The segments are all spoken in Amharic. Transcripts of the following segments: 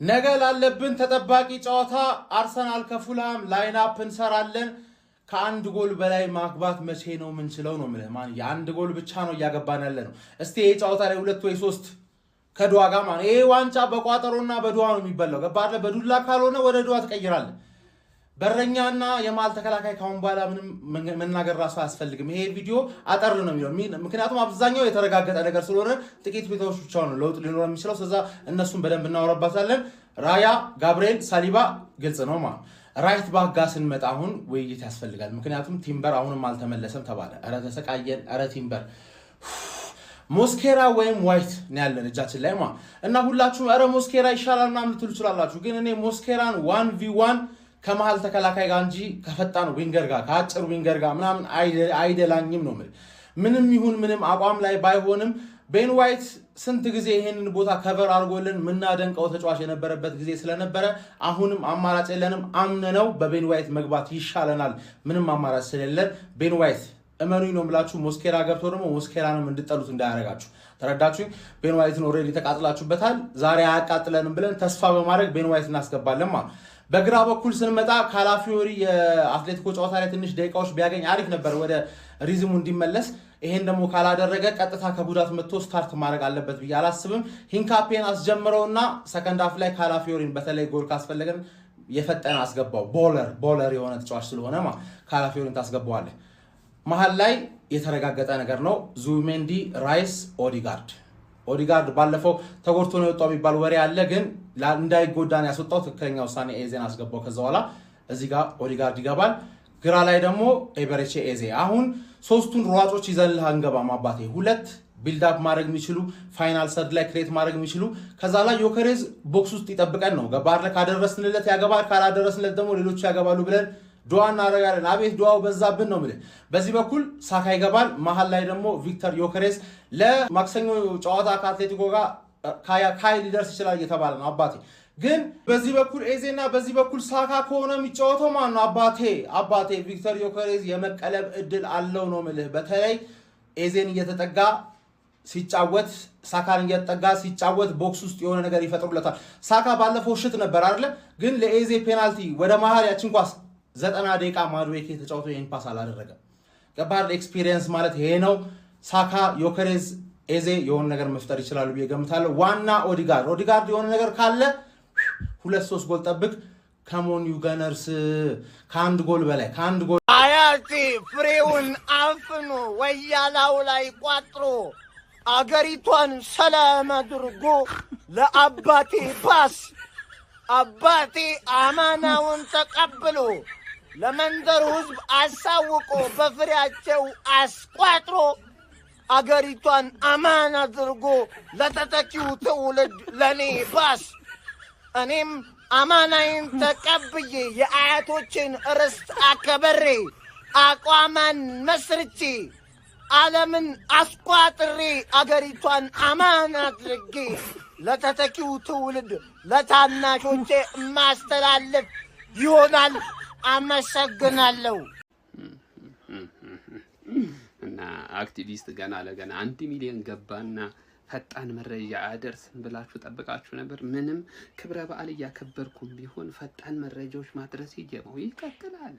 ነገ ላለብን ተጠባቂ ጨዋታ አርሰናል ከፉልሃም ላይንአፕ እንሰራለን። ከአንድ ጎል በላይ ማግባት መቼ ነው ምንችለው ነው ማለት ማን የአንድ ጎል ብቻ ነው እያገባን ያለ ነው። እስቲ ይሄ ጨዋታ ላይ ሁለት ወይ ሶስት ከዱዋ ጋር ማለት ይሄ ዋንጫ በቋጠሮና በዱዋ ነው የሚበላው። ገባህ? በዱላ ካልሆነ ወደ ዱዋ ትቀይራለህ። በረኛና የማል ተከላካይ ካሁን በኋላ ምንም መናገር ራሱ አያስፈልግም። ይሄ ቪዲዮ አጠር ነው የሚለው ምክንያቱም አብዛኛው የተረጋገጠ ነገር ስለሆነ ጥቂት ቤታዎች ብቻ ነው ለውጥ ሊኖር የሚችለው። ስለዛ እነሱን በደንብ እናወራባታለን። ራያ ጋብርኤል ሳሊባ ግልጽ ነው ማለት ራይት ባክ ጋር ስንመጣ አሁን ውይይት ያስፈልጋል። ምክንያቱም ቲምበር አሁንም አልተመለሰም ተባለ። ኧረ ተሰቃየን። ኧረ ቲምበር ሞስኬራ ወይም ዋይት ነው ያለን እጃችን ላይ ማለት እና ሁላችሁም ኧረ ሞስኬራ ይሻላል ምናምን ልትሉ ትችላላችሁ። ግን እኔ ሞስኬራን 1v1 ከመሃል ተከላካይ ጋር እንጂ ከፈጣን ዊንገር ጋር ከአጭር ዊንገር ጋር ምናምን አይደላኝም ነው ምንም ይሁን ምንም አቋም ላይ ባይሆንም ቤን ዋይት ስንት ጊዜ ይሄንን ቦታ ከቨር አድርጎልን ምናደንቀው ተጫዋች የነበረበት ጊዜ ስለነበረ አሁንም አማራጭ የለንም። አምነነው በቤን ዋይት መግባት ይሻለናል። ምንም አማራጭ ስለሌለን ቤን ዋይት እመኑኝ ነው የምላችሁ። ሞስኬራ ገብቶ ደግሞ ሞስኬራንም እንድጠሉት እንዳያረጋችሁ። ተረዳችሁኝ? ቤን ዋይትን ኦልሬዲ ተቃጥላችሁበታል። ዛሬ አያቃጥለንም ብለን ተስፋ በማድረግ ቤን ዋይት እናስገባለን ማለት። በግራ በኩል ስንመጣ ካላፊዮሪ የአትሌቲኮ ጨዋታ ላይ ትንሽ ደቂቃዎች ቢያገኝ አሪፍ ነበር ወደ ሪዝሙ እንዲመለስ። ይሄን ደግሞ ካላደረገ ቀጥታ ከጉዳት መጥቶ ስታርት ማድረግ አለበት ብዬ አላስብም። ሂንካፔን አስጀምረውና ሰከንድ ሃፍ ላይ ካላፊዮሪን በተለይ ጎል ካስፈለገን የፈጠነ አስገባው። ቦለር የሆነ ተጫዋች ስለሆነ ካላፊዮሪን ታስገባዋለህ። መሀል ላይ የተረጋገጠ ነገር ነው። ዙሜንዲ፣ ራይስ፣ ኦዲጋርድ ባለፈው ተጎድቶ ነው የወጣው የሚባል ወሬ አለ። ግን እንዳይጎዳን ያስወጣው ትክክለኛ ውሳኔ ኤዜን አስገባው። ከዛ በኋላ እዚህ ጋር ኦዲጋርድ ይገባል። ግራ ላይ ደግሞ ኤበሬቼ ኤዜ። አሁን ሶስቱን ሯጮች ይዘንልህ አንገባም አባቴ። ሁለት ቢልዳፕ ማድረግ የሚችሉ ፋይናል ሰርድ ላይ ክሬት ማድረግ የሚችሉ ከዛ ላይ ዮከሬዝ ቦክስ ውስጥ ይጠብቀን ነው። ገባር ካደረስንለት ያገባል፣ ካላደረስንለት ደግሞ ሌሎቹ ያገባሉ ብለን ዱዓ እናደርጋለን። አቤት ዱዓው በዛብን ነው የምልህ። በዚህ በኩል ሳካ ይገባል። መሀል ላይ ደግሞ ቪክተር ዮከሬዝ ለማክሰኞ ጨዋታ ከአትሌቲኮ ጋር ካይ ሊደርስ ይችላል እየተባለ ነው አባቴ። ግን በዚህ በኩል ኤዜና በዚህ በኩል ሳካ ከሆነ የሚጫወተው ማን ነው አባቴ? ቪክተር ዮከሬዝ የመቀለብ እድል አለው ነው የምልህ። በተለይ ኤዜን እየተጠጋ ሲጫወት ሳካን እየተጠጋ ሲጫወት ቦክስ ውስጥ የሆነ ነገር ይፈጥሩለታል። ሳካ ባለፈው ሽት ነበር አይደለ? ግን ለኤዜ ፔናልቲ ወደ መሀል ያችን ኳስ 90 ደቂቃ ማድዌክ ተጫውቶ ይሄን ፓስ አላደረገም። ገባር ኤክስፒሪየንስ ማለት ይሄ ነው። ሳካ ዮከሬዝ ኤዜ የሆነ ነገር መፍጠር ይችላሉ ብዬ ገምታለሁ። ዋና ኦዲጋርድ የሆነ ነገር ካለ 2-3 ጎል ጠብቅ። ከሞን ዩገነርስ ከአንድ ጎል በላይ አያቴ ፍሬውን አፍኖ ወያላው ላይ ቋጥሮ አገሪቷን ሰላም አድርጎ ለአባቴ ፓስ አባቴ አማናውን ተቀብሎ ለመንደሩ ሕዝብ አሳውቆ በፍሬያቸው አስቋጥሮ አገሪቷን አማን አድርጎ ለተተኪው ትውልድ ለኔ ባስ እኔም አማናይን ተቀብዬ የአያቶችን ርስት አከበሬ አቋማን መስርቼ ዓለምን አስቋጥሬ አገሪቷን አማን አድርጌ ለተተኪው ትውልድ ለታናሾቼ ማስተላለፍ ይሆናል። አመሰግናለሁ። እና አክቲቪስት ገና ለገና 1 ሚሊዮን ገባና ፈጣን መረጃ አደርስን ብላችሁ ጠብቃችሁ ነበር። ምንም ክብረ በዓል እያከበርኩም ቢሆን ፈጣን መረጃዎች ማድረስ ይጀምሩ። ይቀጥላል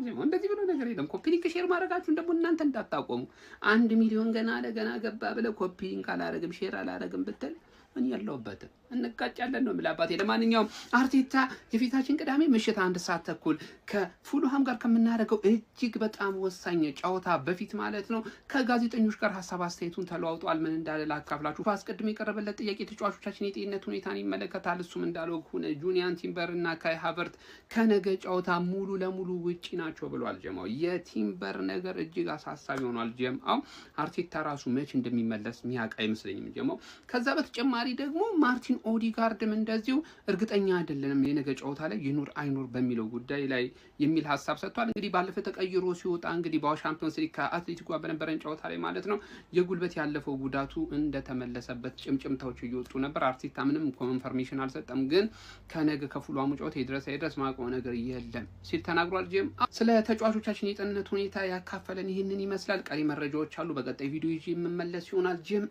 ጀምሩ። እንደዚህ ብሎ ነገር የለም። ኮፒ ሊንክ ሼር ማድረጋችሁ ደግሞ እናንተ እንዳታቆሙ። 1 ሚሊዮን ገና ለገና ገባ ብለ ኮፒ ሊንክ አላረግም ሼር አላረግም ብትል ምን ያለውበት እንቃጫለን ነው የምላባቴ። ለማንኛውም አርቴታ የፊታችን ቅዳሜ ምሽት 1 ሰዓት ተኩል ከፉልሃም ጋር ከምናደርገው እጅግ በጣም ወሳኝ ጨዋታ በፊት ማለት ነው ከጋዜጠኞች ጋር ሐሳብ አስተያየቱን ተለዋውጧል። ምን እንዳለ ላካፍላችሁ። አስቀድሞ የቀረበለት ጥያቄ ተጫዋቾቻችን የጤንነት ሁኔታን ይመለከታል። እሱም እንዳለው ሆነ ጁኒያን ቲምበር እና ካይ ሃቨርት ከነገ ጨዋታ ሙሉ ለሙሉ ውጪ ናቸው ብሏል። ጀማው የቲምበር ነገር እጅግ አሳሳቢ ሆኗል። ጀማው አርቴታ ራሱ መች እንደሚመለስ ሚያውቅ አይመስለኝም። ጀማው ከዛ በተጨማሪ ደግሞ ማርቲን ኦዲጋርድም እንደዚሁ እርግጠኛ አይደለንም የነገ ጨዋታ ላይ ይኑር አይኑር በሚለው ጉዳይ ላይ የሚል ሐሳብ ሰጥቷል። እንግዲህ ባለፈ ተቀይሮ ሲወጣ እንግዲህ በሻምፒዮንስ ሊግ ከአትሌቲኮ ጋር በነበረን ጨዋታ ላይ ማለት ነው የጉልበት ያለፈው ጉዳቱ እንደተመለሰበት ጭምጭምታዎች እየወጡ ነበር። አርቴታ ምንም ኮንፈርሜሽን አልሰጠም። ግን ከነገ ከፉልሃሙ ጨዋታ ይድረስ ማቆም ነገር የለም ሲል ተናግሯል። ጀም ስለ ተጫዋቾቻችን የጤንነት ሁኔታ ያካፈለን ይህንን ይመስላል። ቀሪ መረጃዎች አሉ። በቀጣይ ቪዲዮ ይዤ የምመለስ ይሆናል። ጀም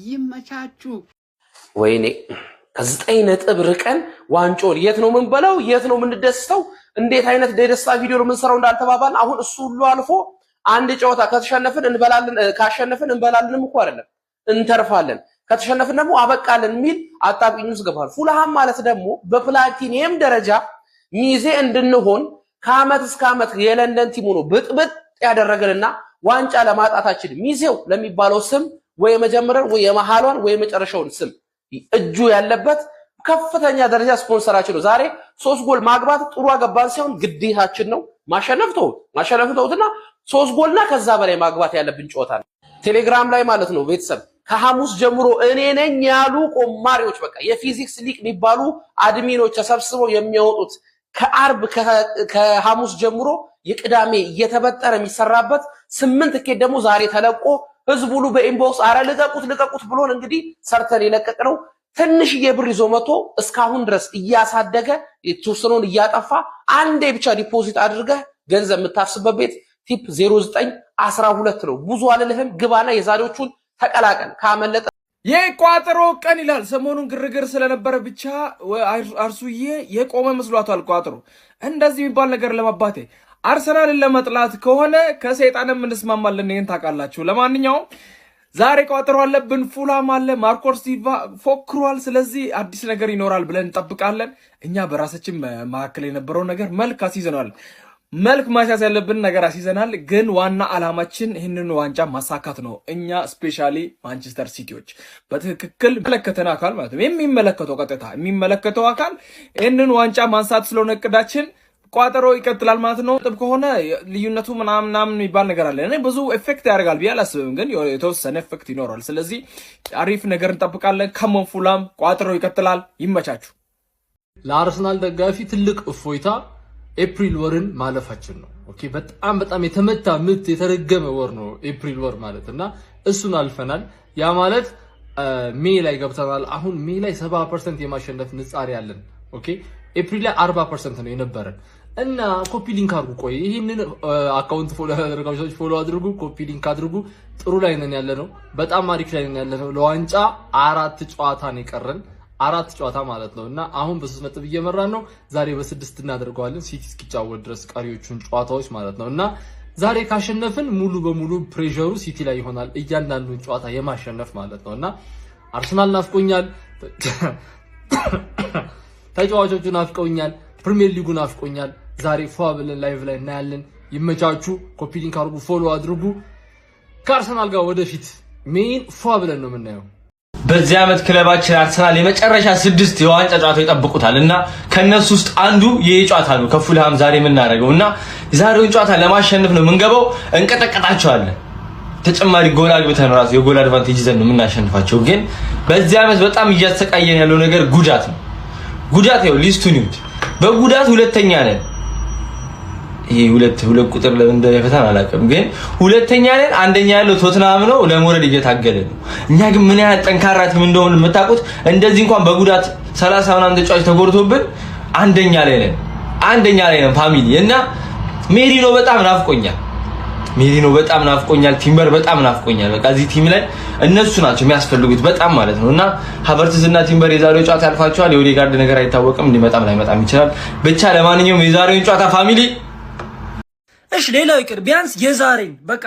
ይመቻችሁ። ወይኔ ከ9 ነጥብ ርቀን ዋንጮን የት ነው ምን በለው የት ነው ምን ደስተው እንዴት አይነት ደስታ ቪዲዮ ነው ምን ሰራው እንዳልተባባል አሁን እሱ ሁሉ አልፎ አንድ ጨዋታ ከተሸነፍን እንበላለን ካሸነፍን እንበላለንም እኮ አይደለም እንተርፋለን ከተሸነፍን ደግሞ አበቃለን ሚል አጣብቂኝ ውስጥ ገባል ፉልሃም ማለት ደግሞ በፕላቲኒየም ደረጃ ሚዜ እንድንሆን ከአመት እስከ አመት የለንደን ቲሙ ነው ብጥብጥ ያደረገልና ዋንጫ ለማጣታችን ሚዜው ለሚባለው ስም ወይ መጀመሪያው ወይ የመሃሏን ወይ መጨረሻውን ስም እጁ ያለበት ከፍተኛ ደረጃ ስፖንሰራችን ነው ዛሬ 3 ጎል ማግባት ጥሩ አገባን ሲሆን ግዴታችን ነው ማሸነፍ ተውትና 3 ጎልና ከዛ በላይ ማግባት ያለብን ጨዋታ ነው ቴሌግራም ላይ ማለት ነው ቤተሰብ ከሐሙስ ጀምሮ እኔ ነኝ ያሉ ቆማሪዎች በቃ የፊዚክስ ሊቅ የሚባሉ አድሚኖች ተሰብስበው የሚያወጡት ከአርብ ከሐሙስ ጀምሮ የቅዳሜ እየተበጠረ የሚሰራበት 8 ቲኬት ደግሞ ዛሬ ተለቆ ህዝቡ ሁሉ በኢንቦክስ አረ ልቀቁት ብሎን እንግዲህ ሰርተን የለቀቅነው ትንሽዬ ብር ይዞ መቶ እስካሁን ድረስ እያሳደገ የተወሰነውን እያጠፋ አንዴ ብቻ ዲፖዚት አድርገህ ገንዘብ የምታፍስበት ቤት ቲፕ 0912 ነው ብዙ አልልህም ግባና የዛሬዎቹን ተቀላቀል ካመለጠ የቋጠሮ ቀን ይላል ሰሞኑን ግርግር ስለነበረ ብቻ አርሱዬ የቆመ መስሏታል ቋጠሮ እንደዚህ የሚባል ነገር ለማባቴ አርሰናልን ለመጥላት ከሆነ ከሰይጣንም እንስማማለን ይሄን ታውቃላችሁ ለማንኛውም ዛሬ ቋጠሮ አለብን ፉልሃም አለ ማርኮስ ሲልቫ ፎክሯል ስለዚህ አዲስ ነገር ይኖራል ብለን እንጠብቃለን እኛ በራሳችን ማከለ የነበረው ነገር መልክ አስይዘናል መልክ ማሻሻል ያለብን ነገር አስይዘናል ግን ዋና አላማችን ይሄንን ዋንጫ ማሳካት ነው እኛ ስፔሻሊ ማንቸስተር ሲቲዎች በትክክል መለከተና አካል ማለት ነው የሚመለከተው አካል ይሄንን ዋንጫ ማንሳት ስለሆነ እቅዳችን ቋጠሮ ይቀጥላል ማለት ነው ጥብ ከሆነ ልዩነቱ ምናምን የሚባል ነገር አለ እኔ ብዙ ኢፌክት ያደርጋል ቢያላስብም ግን የተወሰነ ኢፌክት ይኖራል ስለዚህ አሪፍ ነገር እንጠብቃለን ከመን ፉልሃም ቋጠሮ ይቀጥላል ይመቻችሁ ለአርሰናል ደጋፊ ትልቅ እፎይታ ኤፕሪል ወርን ማለፋችን ነው ኦኬ በጣም የተመታ ምት የተረገመ ወር ነው ኤፕሪል ወር ማለትና እሱን አልፈናል ያ ማለት ሜይ ላይ ገብተናል አሁን ሜይ ላይ 70% የማሸነፍ ንጻሪ ያለን ኦኬ ኤፕሪል ላይ 40% ነው የነበረን እና ኮፒ ሊንክ አድርጉ ቆይ ይሄንን አካውንት ፎሎ ያደርጋችሁ ፎሎ አድርጉ ኮፒ ሊንክ አድርጉ ጥሩ ላይ ነን ያለነው በጣም አሪፍ ላይ ነን ያለነው ለዋንጫ 4 ጨዋታ ነው የቀረን 4 ጨዋታ ማለት ነውና አሁን በ3 ነጥብ እየመራን ነው ዛሬ በ6 እናደርገዋለን ሲቲ እስኪጫወት ድረስ ቀሪዎቹን ጨዋታዎች ማለት ነውና ዛሬ ካሸነፍን ሙሉ በሙሉ ፕሬሸሩ ሲቲ ላይ ይሆናል እያንዳንዱን ጨዋታ የማሸነፍ ማለት ነውና አርሰናል ናፍቆኛል ተጫዋቾቹ ናፍቀውኛል ፕሪሚየር ሊጉ ናፍቆኛል ዛሬ ፏብለን ላይቭ ላይ እናያለን ይመቻችሁ ኮፒ ሊንክ አድርጉ ፎሎ አድርጉ ከአርሰናል ጋር ወደፊት ሜን ፏብለን ነው የምናየው በዚህ አመት ክለባችን አርሰናል የመጨረሻ 6 የዋንጫ ጨዋታ ይጠብቁታልና ከነሱ ውስጥ አንዱ ይሄ ጨዋታ ነው ከፉልሃም ዛሬ የምናደርገውና ዛሬውን ጨዋታ ለማሸነፍ ነው የምንገባው እንቀጠቀጣቸዋለን ተጨማሪ ጎል አግብተን ራሱ የጎል አድቫንቴጅ ይዘን ነው የምናሸንፋቸው ግን በዚህ አመት በጣም እያሰቃየን ያለው ነገር ጉዳት ነው ጉዳት ነው ሊስቱን ይሁት በጉዳት ሁለተኛ ነን ይሄ ሁለት ቁጥር ለምን እንደፈታን አላውቅም ግን ሁለተኛ ነን አንደኛ ያለው ቶትናም ነው ለሞረድ እየታገለ ነው እኛ ግን ምን ያህል ጠንካራ ቲም እንደሆነ የምታውቁት እንደዚህ እንኳን በጉዳት 30 ምናምን ተጫዋች ተጎድቶብን አንደኛ ላይ ነን ፋሚሊ እና ሜሪኖ በጣም ናፍቆኛል ቲምበር በጣም ናፍቆኛል በቃ እዚህ ቲም ላይ እነሱ ናቸው የሚያስፈልጉት በጣም ማለት ነውና ሃቨርትዝ እና ቲምበር የዛሬው ጨዋታ ያልፋቸዋል የኦዴጋርድ ነገር አይታወቅም እንዲመጣም ላይመጣም ይችላል ብቻ ለማንኛውም የዛሬውን ጨዋታ ፋሚሊ እሺ ሌላው ይቅር ቢያንስ የዛሬን በቃ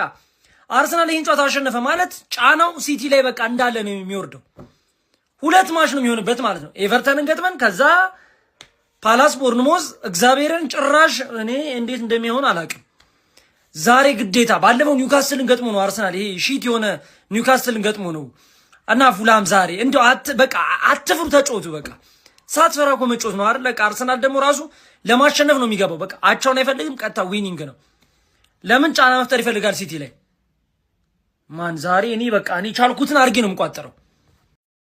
አርሰናል ይሄን ጨዋታ አሸነፈ ማለት ጫናው ሲቲ ላይ በቃ እንዳለ ነው የሚወርደው 2 ማች ነው የሚሆንበት ማለት ነው ኤቨርተንን ገጥመን ከዛ ፓላስ ቦርንሞዝ እግዚአብሔርን ጭራሽ እኔ እንዴት እንደሚሆን አላውቅም ዛሬ ግዴታ ባለፈው ኒውካስትልን ገጥሞ ነው አርሰናል ይሄ ሺት የሆነ ኒውካስትልን ገጥሞ ነው እና ፉልሃም ዛሬ እንደው በቃ አትፍሩ ተጫወቱ በቃ ሳትፈራ እኮ መጫወት ነው አይደል አርሰናል ደግሞ ራሱ ለማሸነፍ ነው የሚገባው በቃ አቻውን አይፈልግም ቀጥታ ዊኒንግ ነው ለምን ጫና መፍጠር ይፈልጋል ሲቲ ላይ ማን ዛሬ እኔ በቃ እኔ ቻልኩትን አድርጌ ነው የምቋጠረው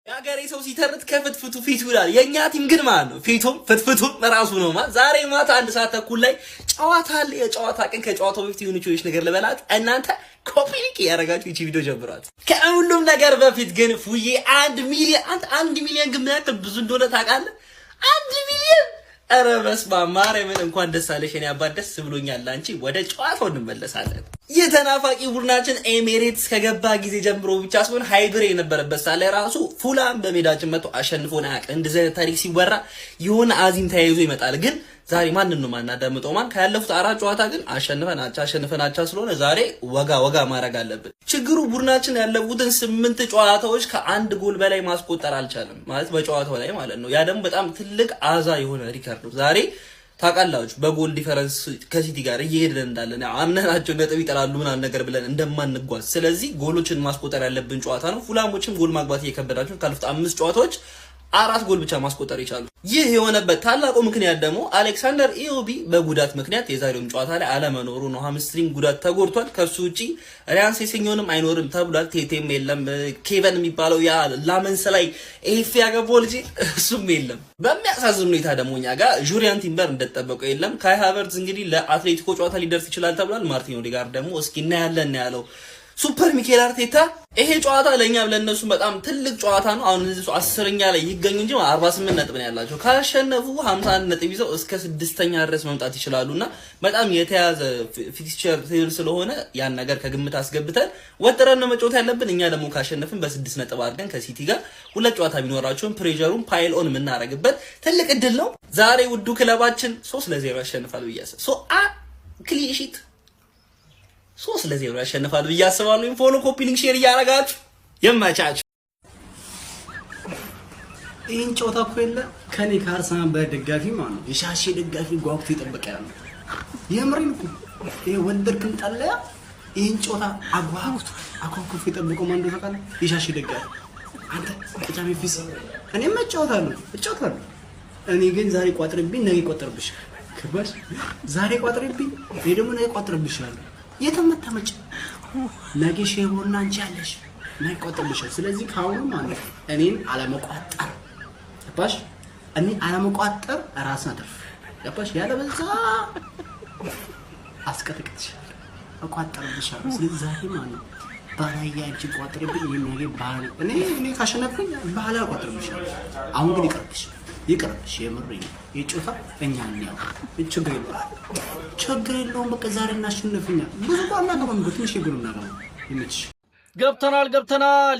ያገሬ ሰው ሲተርት ከፍትፍቱ ፊቱ ይላል የኛ ቲም ግን ማለት ነው ፊቱም ፍትፍቱም ራሱ ነው ማለት ዛሬ ማታ 1 ሰዓት ተኩል ላይ ጨዋታ አለ የጨዋታ ቀን ከጨዋታው በፊት የሆነ ነገር ልበላት እናንተ ኮፒ ሊንክ ያረጋችሁ እቺ ቪዲዮ ጀምሯት ከሁሉም ነገር በፊት ግን ፉዬ 1 ሚሊዮን ግን ያክል ብዙ እንደሆነ ታውቃለህ 1 ሚሊዮን ኧረ በስመ አብ ማርያምን እንኳን ደስ አለሽ የኔ አባት ደስ ብሎኛል አንቺ ወደ ጨዋታው እንመለሳለን የተናፋቂ ቡድናችን ኤሚሬትስ ከገባ ጊዜ ጀምሮ ብቻ ሲሆን ሃይብሬ የነበረበት ሳለ ራሱ ፉላም በሜዳችን መጥቶ አሸንፎን አያውቅም። እንደዚህ አይነት ታሪክ ሲወራ የሆነ አዚም ተያይዞ ይመጣል። ግን ዛሬ ማንን ነው ማናዳምጠው? ማን ካለፉት 4 ጨዋታ ግን አሸንፈናቸው ስለሆነ ዛሬ ወጋ ማድረግ አለብን። ችግሩ ቡድናችን ያለፉትን 8 ጨዋታዎች ከአንድ ጎል በላይ ማስቆጠር አልቻለም ማለት በጨዋታው ላይ ማለት ነው። ያ ደግሞ በጣም ትልቅ አዛ የሆነ ሪከርድ ነው። ዛሬ ታውቃላችሁ በጎል ዲፈረንስ ከሲቲ ጋር እየሄድን እንዳለን አምነናቸው ነጥብ ይጠራሉ ምናምን ነገር ብለን እንደማንጓዝ፣ ስለዚህ ጎሎችን ማስቆጠር ያለብን ጨዋታ ነው። ፉላሞችም ጎል ማግባት እየከበዳቸው ካለፉት 5 ጨዋታዎች 4 ጎል ብቻ ማስቆጠር ይቻላል። ይህ የሆነበት ታላቁ ምክንያት ደግሞ አሌክሳንደር ኢዮቢ በጉዳት ምክንያት የዛሬውም ጨዋታ ላይ አለመኖሩ ነው። ሃምስትሪንግ ጉዳት ተጎድቷል። ከሱ ውጪ ሪያን ሴሴኞንም አይኖርም ተብሏል። ቴቴም የለም። ኬቨን የሚባለው ያ ላመንስ ላይ ኤፍ ያገባው ልጅ እሱም የለም። በሚያሳዝን ሁኔታ ደግሞ እኛ ጋር ጁሪያን ቲምበር እንደተጠበቀው የለም። ካይ ሃቨርትዝ እንግዲህ ለአትሌቲኮ ጨዋታ ሊደርስ ይችላል ተብሏል። ማርቲን ኦዴጋርድ ደግሞ እስኪ እናያለን ያለው ሱፐር ሚኬል አርቴታ ይሄ ጨዋታ ለኛም ለነሱ በጣም ትልቅ ጨዋታ ነው። አሁን እዚህ 10ኛ ላይ ይገኙ እንጂ 48 ነጥብ ነው ያላቸው። ካሸነፉ 51 ነጥብ ይዘው እስከ 6ኛ ድረስ መምጣት ይችላሉና በጣም የተያዘ ፊክስቸር ቴብል ስለሆነ ያን ነገር ከግምት አስገብተን ወጥረን ነው መጫወት ያለብን። እኛ ደግሞ ካሸነፍን በ6 ነጥብ አድርገን ከሲቲ ጋር 2 ጨዋታ ቢኖራቸውም ፕሬሸሩን ፓይል ኦን የምናደርግበት ትልቅ እድል ነው። ዛሬ ውዱ ክለባችን 3-0 ያሸንፋል ብያሰ ክሊንሺት 3-0 ያሸንፋል ብዬ አስባለሁ። ፎሎ ኮፒ ሊንክ ሼር እያደረጋችሁ የማቻችሁ ይህን ጨዋታ እኮ የለ ከኔ ከአርሰናል በደጋፊ ማለት ነው የሻሼ ደጋፊ ጓጉቶ ይጠብቃል። የምሬን እኮ ይሄ ወደድክም ጠላያ ይህን ጨዋታ አጓጉቶ ይጠብቀው ማን እንደሆነ ታውቃለህ? የሻሼ ደጋፊ አንተ ቅጫሜ ፊስ እኔ እጫወታለሁ። እኔ ግን ዛሬ ቋጥርብኝ ነገ ይቆጥርብሻል። ክባሽ ዛሬ ቋጥርብኝ እኔ ደግሞ ነገ ይቆጥርብሻል። የተመታመጭ ነገ ሼቦና አንቺ ያለሽ ናይ ቆጥብሻል። ስለዚህ ካሁኑ ማለት እኔን አለመቋጠር ገባሽ? እኔ አለመቋጠር ራስን አትርፍ ገባሽ? ያለበዛ አስቀጥቅጥሻል አቋጠርብሻል። ስለዚህ ዛሬ ማለት ባላያ አንቺ ቋጥርብኝ ነገ ባል እኔ ካሸነፍኩኝ ባላ ቋጥርብሻል። አሁን ግን ይቅርብሽ የምሬን የጮታ እኛ ነው ችግር የለውም። በቃ ዛሬ እናሸንፍኛ ብዙ ቋና ነው ትንሽ ይጉርና ነው ይመች ገብተናል።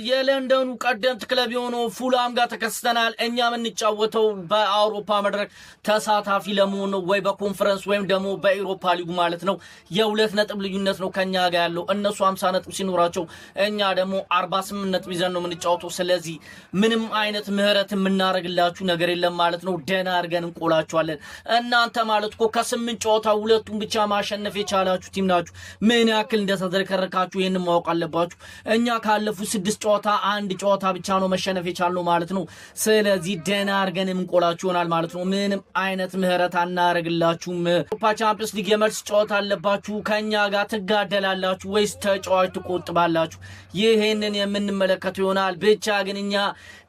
የለንደኑ ቀደምት ክለብ የሆነው ፉላም ጋር ተከስተናል። እኛ የምንጫወተው በአውሮፓ መድረክ ተሳታፊ ለመሆን ነው፣ ወይ በኮንፈረንስ ወይም ደግሞ በአውሮፓ ሊጉ ማለት ነው። የ2 ነጥብ ልዩነት ነው ከኛ ጋር ያለው። እነሱ 50 ነጥብ ሲኖራቸው እኛ ደግሞ 48 ነጥብ ይዘን ነው የምንጫወተው። ስለዚህ ምንም አይነት ምህረት የምናረግላችሁ ነገር የለም ማለት ነው። ደና አድርገን እንቆላችኋለን። እናንተ ማለት እኮ ከ8 ጨዋታ 2ቱን ብቻ ማሸነፍ የቻላችሁ ቲም ናችሁ። ምን ያክል እንደተዘረከረካችሁ ይሄን ማወቅ አለባችሁ። እኛ ካለፉት 6 ጨዋታ 1 ጨዋታ ብቻ ነው መሸነፍ የቻልነው ማለት ነው። ስለዚህ ደና አድርገን እንቆላችሁ ይሆናል ማለት ነው። ምንም አይነት ምህረት አናረግላችሁም። አውሮፓ ቻምፒየንስ ሊግ የመልስ ጨዋታ አለባችሁ። ከኛ ጋር ትጋደላላችሁ ወይስ ተጫዋች ትቆጥባላችሁ? ይሄንን የምንመለከተው ይሆናል። ብቻ ግን እኛ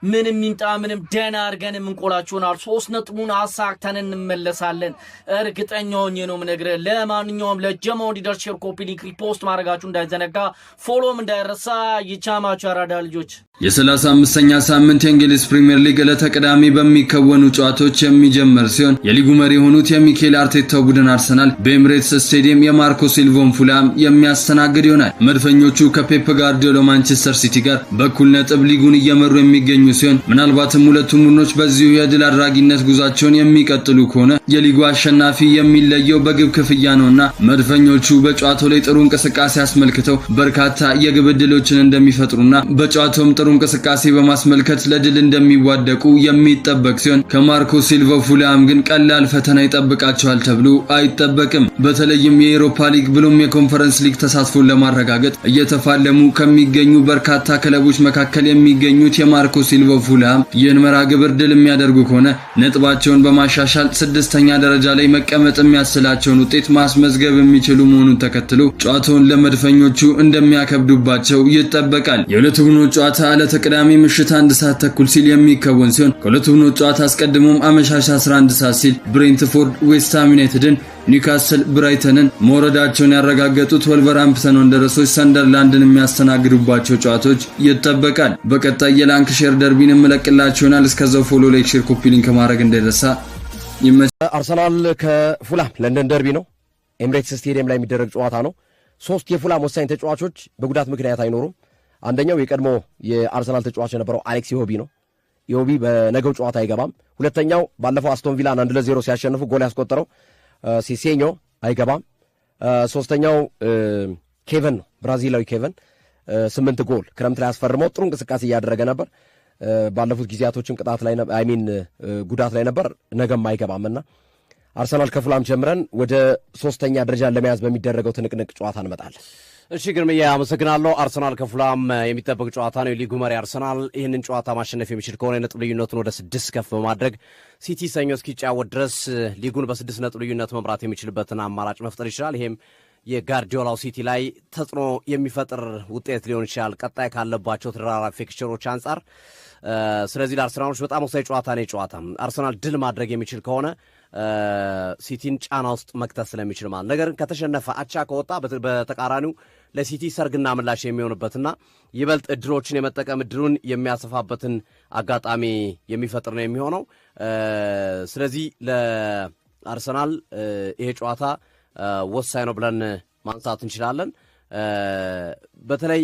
ምንም ይምጣ ምንም ደና አድርገን እንቆላችሁ ይሆናል። 3 ነጥቡን አሳክተን እንመለሳለን። እርግጠኛ ሆኜ ነው የምነግርህ። ለማንኛውም ለጀማው እንዲደርስ ሼር፣ ኮፒ ሊንክ፣ ሪፖስት ማድረጋችሁ እንዳይዘነጋ፣ ፎሎም እንዳይረሳ። ይቻማችሁ አራዳ ልጆች። የ35ኛ ሳምንት የእንግሊዝ ፕሪሚየር ሊግ ዕለተ ቅዳሜ በሚከወኑ ጨዋታዎች የሚጀመር ሲሆን የሊጉ መሪ የሆኑት የሚኬል አርቴታው ቡድን አርሰናል በኤምሬትስ ስቴዲየም የማርኮ ሲልቫን ፉላም የሚያስተናግድ ይሆናል። መድፈኞቹ ከፔፕ ጋርዲዮላ ማንቸስተር ሲቲ ጋር በኩል ነጥብ ሊጉን እየመሩ የሚገኙ ሲሆን ምናልባትም ሁለቱም ቡድኖች በዚሁ የድል አድራጊነት ጉዟቸውን የሚቀጥሉ ከሆነ የሊጉ አሸናፊ የሚለየው በግብ ክፍያ ነውና መድፈኞቹ በጨዋታው ላይ ጥሩ እንቅስቃሴ አስመልክተው በርካታ የግብ ዕድሎችን እንደሚፈጥሩና በጨዋታውም ጥሩ እንቅስቃሴ በማስመልከት ለድል እንደሚዋደቁ የሚጠበቅ ሲሆን ከማርኮ ሲልቫ ፉላም ግን ቀላል ፈተና ይጠብቃቸዋል ተብሎ አይጠበቅም። በተለይም የአውሮፓ ሊግ ብሎም የኮንፈረንስ ሊግ ተሳትፎን ለማረጋገጥ እየተፋለሙ ከሚገኙ በርካታ ክለቦች መካከል የሚገኙት የማርኮ ሲልቫ ፉላም ይህን መርሃ ግብር ድል የሚያደርጉ ከሆነ ነጥባቸውን በማሻሻል 6ኛ ደረጃ ላይ መቀመጥ የሚያስችላቸውን ውጤት ማስመዝገብ የሚችሉ መሆኑን ተከትሎ ጨዋታውን ለመድፈኞቹ እንደሚያከብዱባቸው ይጠበቃል። የሁለቱ ቡድኖች ጨዋታ ዕለተ ቅዳሜ ምሽት 1 ሰዓት ተኩል ሲል የሚከወን ሲሆን ከሁለቱ ቡድኖች ጨዋታ አስቀድሞም አመሻሽ 11 ሰዓት ሲል ብሬንትፎርድ ዌስትሃም ዩናይትድን፣ ኒውካስል ብራይተንን መውረዳቸውን ያረጋገጡት ወልቨርሃምፕተን ወንደረሶች ሰንደርላንድን የሚያስተናግዱባቸው ጨዋታዎች ይጠበቃል። በቀጣይ የላንክሼር ደርቢን እንመለቅላችሁ ይሆናል። እስከዛው ፎሎ፣ ላይክ፣ ሼር፣ ኮፒ ሊንክ ማድረግ እንዳይረሳ። አርሰናል ከፉላም ለንደን ደርቢ ነው። ኤምሬትስ ስቴዲየም ላይ የሚደረግ ጨዋታ ነው። ሶስት የፉላም ወሳኝ ተጫዋቾች በጉዳት ምክንያት አይኖሩም። አንደኛው የቀድሞ የአርሰናል ተጫዋች የነበረው አሌክስ ኢዮቢ ነው። ኢዮቢ በነገው ጨዋታ አይገባም። ሁለተኛው ባለፈው አስቶን ቪላን 1-0 ሲያሸንፉ ጎል ያስቆጠረው ሲሴኞ አይገባም። ሶስተኛው ኬቨን ነው፣ ብራዚላዊ ኬቨን 8 ጎል ክረምት ላይ አስፈርመው ጥሩ እንቅስቃሴ እያደረገ ነበር። ባለፉት ጊዜያቶችም ቅጣት ላይ ጉዳት ላይ ነበር። ነገም አይገባምና አርሰናል ከፉላም ጀምረን ወደ 3ኛ ደረጃን ለመያዝ በሚደረገው ትንቅንቅ ጨዋታ እንመጣለን። እሺ ግርምዬ አመሰግናለሁ። አርሰናል ከፉላም የሚጠበቅ ጨዋታ ነው። የሊጉ መሪ አርሰናል ይህንን ጨዋታ ማሸነፍ የሚችል ከሆነ የነጥብ ልዩነቱን ወደ 6 ከፍ በማድረግ ሲቲ ሰኞ እስኪጫወት ድረስ ሊጉን በ6 ነጥብ ልዩነት መምራት የሚችልበትን አማራጭ መፍጠር ይችላል። ይሄም የጋርዲዮላው ሲቲ ላይ ተጽዕኖ የሚፈጥር ውጤት ሊሆን ይችላል ቀጣይ ካለባቸው ተደራራቢ ፊክቸሮች አንጻር። ስለዚህ ለአርሰናሎች በጣም ወሳኝ ጨዋታ ነው። ጨዋታ አርሰናል ድል ማድረግ የሚችል ከሆነ ሲቲን ጫና ውስጥ መክተት ስለሚችል ማለት ነገር ከተሸነፈ አቻ ከወጣ በተቃራኒው ለሲቲ ሰርግና ምላሽ የሚሆንበትና ይበልጥ እድሎችን የመጠቀም እድሉን የሚያሰፋበትን አጋጣሚ የሚፈጥር ነው የሚሆነው። ስለዚህ ለአርሰናል ይሄ ጨዋታ ወሳኝ ነው ብለን ማንሳት እንችላለን። በተለይ